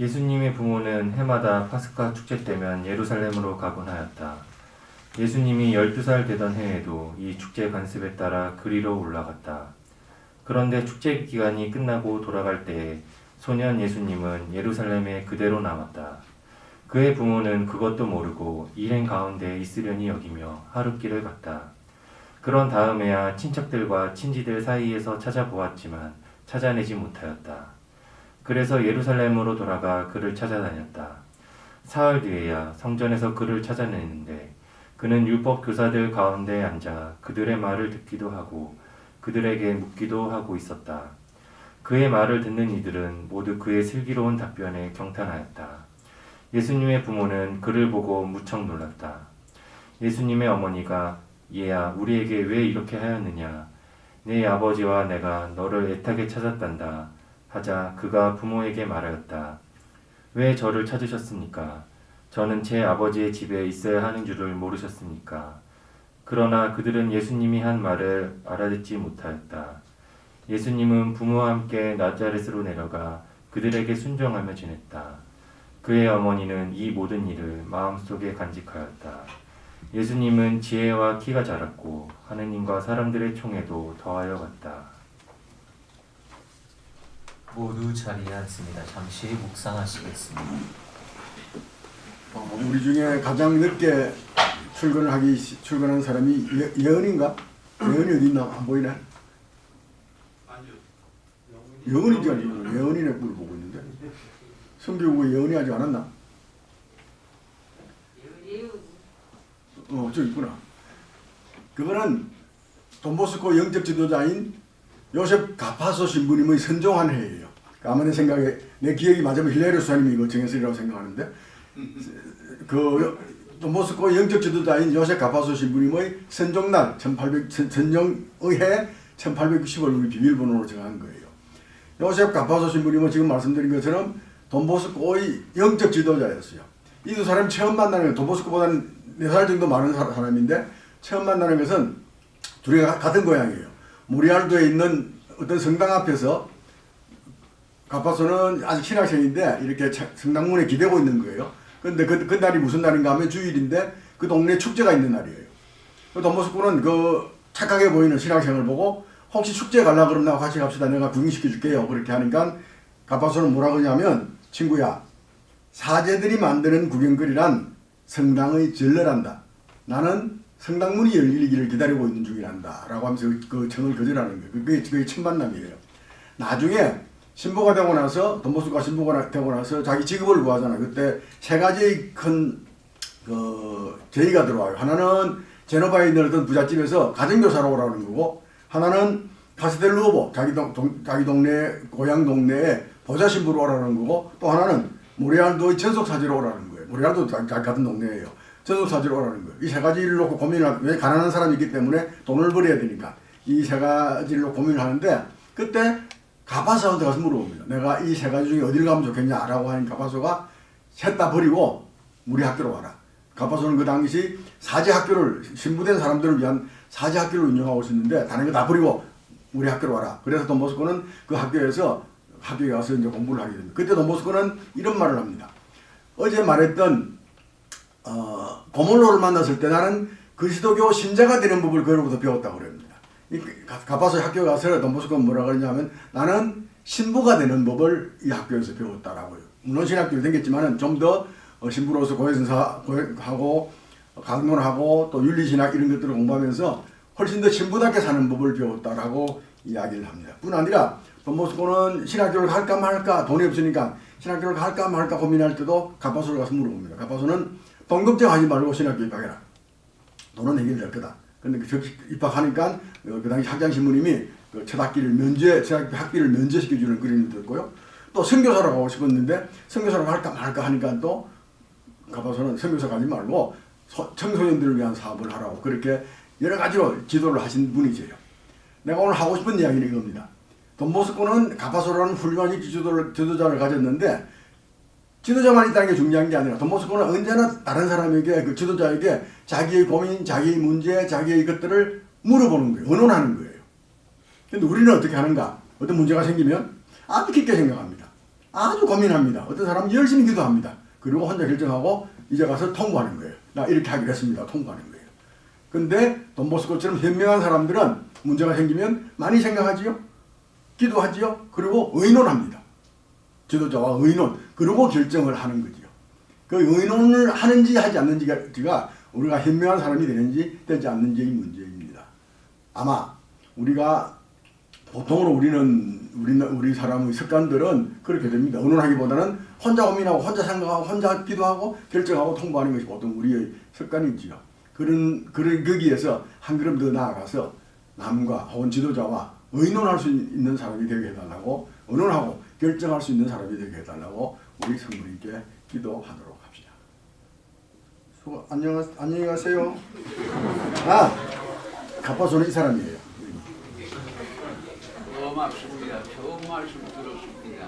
예수님의 부모는 해마다 파스카 축제 때면 예루살렘으로 가곤 하였다. 예수님이 12살 되던 해에도 이 축제 관습에 따라 그리로 올라갔다. 그런데 축제 기간이 끝나고 돌아갈 때에 소년 예수님은 예루살렘에 그대로 남았다. 그의 부모는 그것도 모르고 일행 가운데 있으려니 여기며 하룻길을 갔다. 그런 다음에야 친척들과 친지들 사이에서 찾아보았지만 찾아내지 못하였다. 그래서 예루살렘으로 돌아가 그를 찾아다녔다. 사흘 뒤에야 성전에서 그를 찾아내는데 그는 율법 교사들 가운데 앉아 그들의 말을 듣기도 하고 그들에게 묻기도 하고 있었다. 그의 말을 듣는 이들은 모두 그의 슬기로운 답변에 경탄하였다. 예수님의 부모는 그를 보고 무척 놀랐다. 예수님의 어머니가 얘야 우리에게 왜 이렇게 하였느냐 내 아버지와 내가 너를 애타게 찾았단다 하자 그가 부모에게 말하였다. 왜 저를 찾으셨습니까? 저는 제 아버지의 집에 있어야 하는 줄을 모르셨습니까? 그러나 그들은 예수님이 한 말을 알아듣지 못하였다. 예수님은 부모와 함께 나자렛으로 내려가 그들에게 순종하며 지냈다. 그의 어머니는 이 모든 일을 마음속에 간직하였다. 예수님은 지혜와 키가 자랐고 하느님과 사람들의 총에도 더하여 갔다. 모두 자리에 앉습니다. 잠시 묵상하시겠습니다. 우리 중에 가장 늦게 출근한 사람이 예언인가? 예언이 어디 있나? 안 보이네. 예언인지 아니고 예언이네 꼴 보고 있는데. 성교국에 예언이 아직 안 왔나? 저 있구나. 그거는 돈보스코 영적 지도자인 요셉 가파소 신부님의 선종한 해예요. 아마 내 생각에 내 기억이 맞으면 힐레리오 수사님이 이거 정했으리라고 생각하는데 그 돈보스코 영적 지도자인 요셉 가파소 신부님의 선종날 1800 선종의 해 1890을 우리 비밀번호로 정한 거예요. 요셉 가파소 신부님은 지금 말씀드린 것처럼 돈보스코의 영적 지도자였어요. 이 두 사람이 처음 만나는 건 돈보스코보다는 4살 정도 많은 사람인데 처음 만나는 것은 둘이 같은 고향이에요. 모리알도에 있는 어떤 성당 앞에서 가파소는 아직 신학생인데 이렇게 성당문에 기대고 있는 거예요. 그런데 그 날이 무슨 날인가 하면 주일인데 그 동네에 축제가 있는 날이에요. 돈보스코는 그 착하게 보이는 신학생을 보고 혹시 축제 가려고 그러면 나와 같이 갑시다. 내가 구경시켜 줄게요. 그렇게 하니까 가파소는 뭐라 그러냐면 친구야 사제들이 만드는 구경거리란 성당의 전례란다. 나는 성당문이 열리기를 기다리고 있는 중이란다. 라고 하면서 그 정을 거절하는 거예요. 그게 첫 만남이에요. 나중에 신부가 되고 나서 돈보스코가 신부가 되고 나서 자기 직업을 구하잖아. 그때 세 가지의 큰 제의가 들어와요. 하나는 제노바에 있는 어떤 부잣집에서 가정교사로 오라는 거고 하나는 카스텔루오보 자기 동네 고향 동네에 보좌 신부로 오라는 거고 또 하나는 모리알도의 전속사지로 오라는 거예요. 모리알도 같은 동네예요. 전속사지로 오라는 거예요. 이 세 가지를 놓고 고민을 왜 가난한 사람이기 때문에 돈을 벌어야 되니까 이 세 가지를 놓고 고민을 하는데 그때 가파소한테 가서 물어봅니다. 내가 이 세 가지 중에 어디를 가면 좋겠냐라고 하니 가파소가 셋 다 버리고 우리 학교로 와라. 가파소는 그 당시 사제학교를 신부된 사람들을 위한 사제학교를 운영하고 있었는데 다른 거 다 버리고 우리 학교로 와라. 그래서 돈보스코는 그 학교에 가서 이제 공부를 하게 됩니다. 그때 돈보스코는 이런 말을 합니다. 어제 말했던 고몰로를 만났을 때 나는 그리스도교 신자가 되는 법을 그로부터 배웠다고 그럽니다. 가파소 학교 가서 돈보스코는 뭐라 그러냐면 나는 신부가 되는 법을 이 학교에서 배웠다라고요. 물론 신학교를 다녔지만은 좀 더 신부로서 고해성사하고 강론하고 또 윤리신학 이런 것들을 공부하면서 훨씬 더 신부답게 사는 법을 배웠다라고 이야기를 합니다. 뿐 아니라 돈보스코는 신학교를 갈까 말까 돈이 없으니까 신학교를 갈까 말까 고민할 때도 가파소를 가서 물어봅니다. 가파소는 돈 걱정하지 말고 신학교 입학해라. 돈은 해결될 거다. 근데 입학하니까 그 당시 학장신부님이 그 첫 학비를 면제시켜주는 그림을 들었고요. 또 선교사로 가고 싶었는데 선교사로 갈까 말까 하니까 또 가파소는 선교사 가지 말고 청소년들을 위한 사업을 하라고 그렇게 여러 가지로 지도를 하신 분이세요. 내가 오늘 하고 싶은 이야기는 이겁니다. 돈보스코는 가파소라는 훌륭한 지도자를 가졌는데 지도자만 있다는 게 중요한 게 아니라 돈보스코는 언제나 다른 사람에게 그 지도자에게 자기의 고민, 자기의 문제, 자기의 것들을 물어보는 거예요. 의논하는 거예요. 근데 우리는 어떻게 하는가? 어떤 문제가 생기면 아주 깊게 생각합니다. 아주 고민합니다. 어떤 사람은 열심히 기도합니다. 그리고 혼자 결정하고 이제 가서 통보하는 거예요. 나 이렇게 하기로 했습니다. 통보하는 거예요. 근데 돈보스코처럼 현명한 사람들은 문제가 생기면 많이 생각하지요. 기도하지요. 그리고 의논합니다. 지도자와 의논. 그리고 결정을 하는 거지요. 그 의논을 하는지 하지 않는지가 우리가 현명한 사람이 되는지 되지 않는지의 문제입니다. 아마 우리가 보통으로 우리 사람의 습관들은 그렇게 됩니다. 의논하기보다는 혼자 고민하고 혼자 생각하고 혼자 기도하고 결정하고 통보하는 것이 보통 우리의 습관이지요. 거기에서 한 걸음 더 나아가서 남과 혹은 지도자와 의논할 수 있는 사람이 되게 해달라고 의논하고 결정할 수 있는 사람이 되게 해달라고 우리 성도님께 기도하도록 합시다. 안녕히 가세요. 가파손은 이 사람이에요. 고맙습니다. 좋은 말씀 들었습니다.